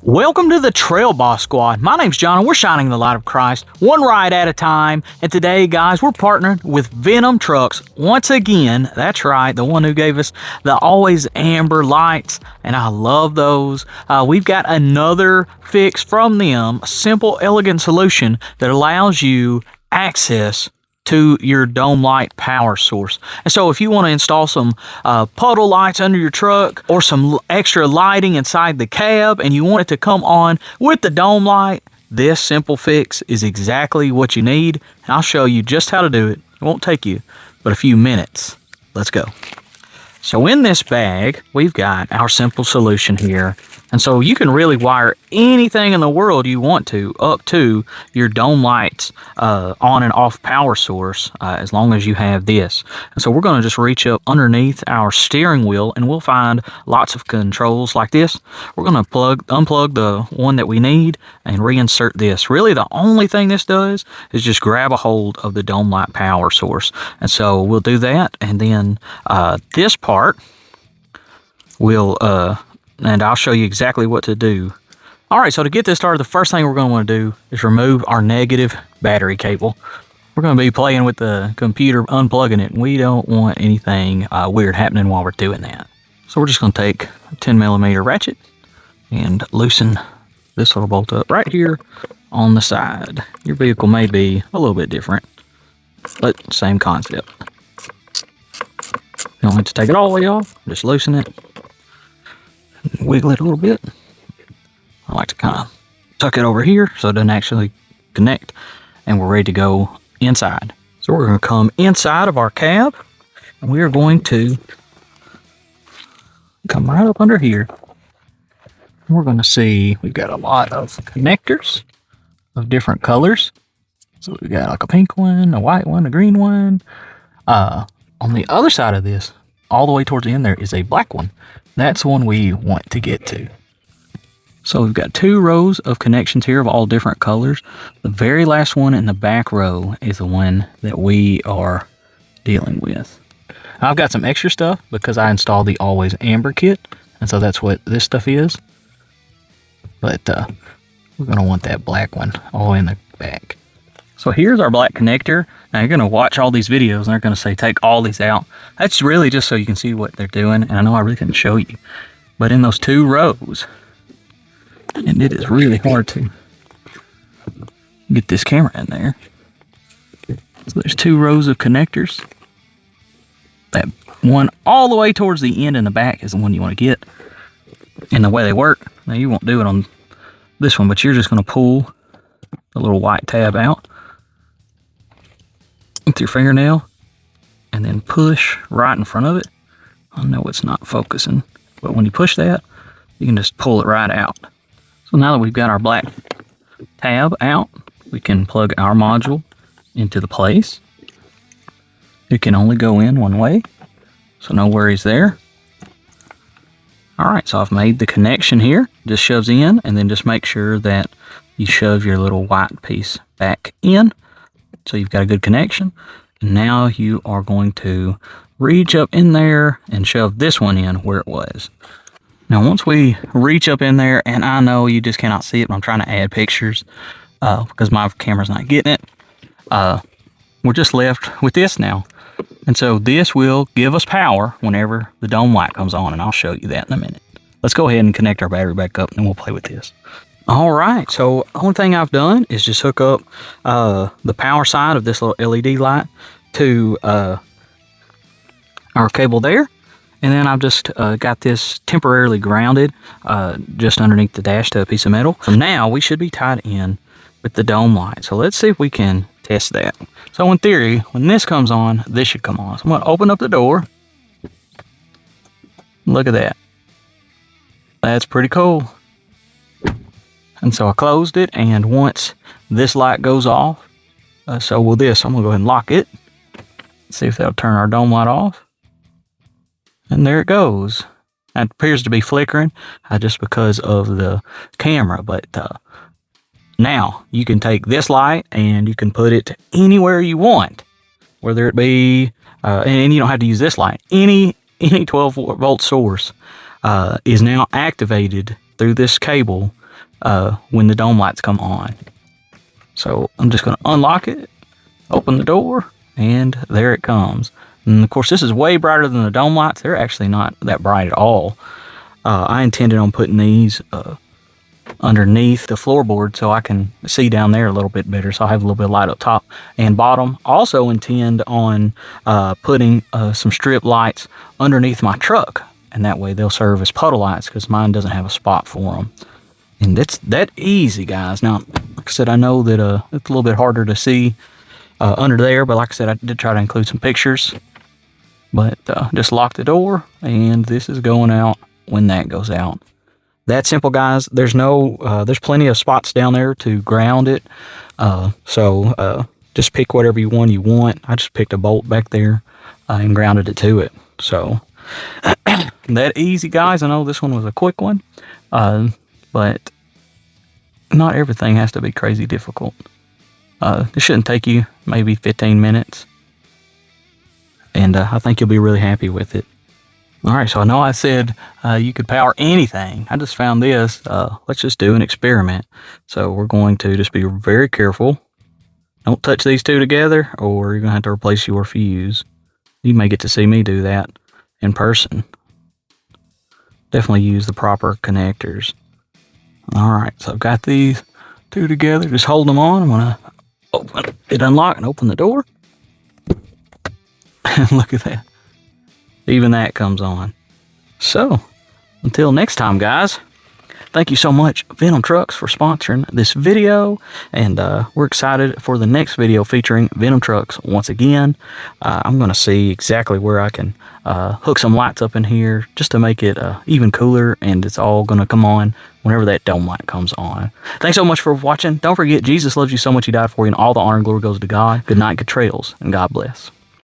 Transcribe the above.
Welcome to the Trail Boss Squad. My name's John and we're shining the light of Christ, one ride at a time. And today, guys, we're partnered with Venom Trucks once again. That's right, the one who gave us the always amber lights, and I love those. We've got another fix from them, a simple, elegant solution that allows you access to your dome light power source. And so if you want to install some puddle lights under your truck or some extra lighting inside the cab and you want it to come on with the dome light, this simple fix is exactly what you need. And I'll show you just how to do it. It won't take you but a few minutes. Let's go. So in this bag, we've got our simple solution here. And so you can really wire anything in the world you want to up to your dome lights on and off power source as long as you have this. And so we're going to just reach up underneath our steering wheel and we'll find lots of controls like this. We're going to unplug the one that we need and reinsert this. Really the only thing this does is just grab a hold of the dome light power source. And so we'll do that, and then this part will and I'll show you exactly what to do. Alright, so to get this started, the first thing we're going to want to do is remove our negative battery cable. We're going to be playing with the computer, unplugging it, and we don't want anything weird happening while we're doing that. So we're just going to take a 10mm ratchet and loosen this little bolt up right here on the side. Your vehicle may be a little bit different, but same concept. You don't have to take it all the way off, just loosen it. Wiggle it a little bit. I like to kind of tuck it over here so it doesn't actually connect, and we're ready to go inside. So we're going to come inside of our cab and we are going to come right up under here. We're going to see we've got a lot of connectors of different colors. So we've got like a pink one, a white one, a green one. On the other side of this, all the way towards the end there, is a black one. That's the one we want to get to. So we've got two rows of connections here of all different colors. The very last one in the back row is the one that we are dealing with. I've got some extra stuff because I installed the Always Amber kit, and so that's what this stuff is. But we're going to want that black one all in the back. So here's our black connector. Now you're going to watch all these videos and they're going to say take all these out. That's really just so you can see what they're doing. And I know I really couldn't show you, but in those two rows, and it is really hard to get this camera in there. So there's two rows of connectors. That one all the way towards the end in the back is the one you want to get. And the way they work, now you won't do it on this one, but you're just going to pull the little white tab out with your fingernail and then push right in front of it. I know it's not focusing, but when you push that, you can just pull it right out. So now that we've got our black tab out, we can plug our module into the place. It can only go in one way, so no worries there. Alright, so I've made the connection here. Just shoves in, and then just make sure that you shove your little white piece back in so you've got a good connection. And now you are going to reach up in there and shove this one in where it was. Now once we reach up in there, and I know you just cannot see it, but I'm trying to add pictures because my camera's not getting it, we're just left with this now. And so this will give us power whenever the dome light comes on, and I'll show you that in a minute. Let's go ahead and connect our battery back up and we'll play with this. Alright, so the only thing I've done is just hook up the power side of this little LED light to our cable there. And then I've just got this temporarily grounded just underneath the dash to a piece of metal. So now we should be tied in with the dome light. So let's see if we can test that. So in theory, when this comes on, this should come on. So I'm going to open up the door. Look at that. That's pretty cool. And so I closed it, and once this light goes off, so will this. I'm going to go ahead and lock it. See if that'll turn our dome light off. And there it goes. It appears to be flickering just because of the camera, but now you can take this light and you can put it anywhere you want, whether it be, and you don't have to use this light. Any 12 volt source is now activated through this cable when the dome lights come on. So I'm just going to unlock it, open the door, and there it comes. And of course, this is way brighter than the dome lights. They're actually not that bright at all. I intended on putting these underneath the floorboard so I can see down there a little bit better, so I have a little bit of light up top and bottom. Also intend on putting some strip lights underneath my truck, and that way they'll serve as puddle lights because mine doesn't have a spot for them. And that's that easy, guys. Now, like I said, I know that it's a little bit harder to see under there, but like I said, I did try to include some pictures. But just lock the door, and this is going out when that goes out. That simple, guys. There's plenty of spots down there to ground it. So just pick whatever one you want. I just picked a bolt back there and grounded it to it. So that easy, guys. I know this one was a quick one, but not everything has to be crazy difficult. This shouldn't take you maybe 15 minutes. And I think you'll be really happy with it. All right, so I know I said you could power anything. I just found this. Let's just do an experiment. So we're going to just be very careful. Don't touch these two together, or you're going to have to replace your fuse. You may get to see me do that in person. Definitely use the proper connectors. All right, so I've got these two together. Just hold them on. I'm going to open it, unlock, and open the door. Look at that. Even that comes on. So, until next time, guys, thank you so much, Venom Trucks, for sponsoring this video. And we're excited for the next video featuring Venom Trucks once again. I'm going to see exactly where I can hook some lights up in here just to make it even cooler. And it's all going to come on whenever that dome light comes on. Thanks so much for watching. Don't forget, Jesus loves you so much he died for you, and all the honor and glory goes to God. Good night, good trails, and God bless.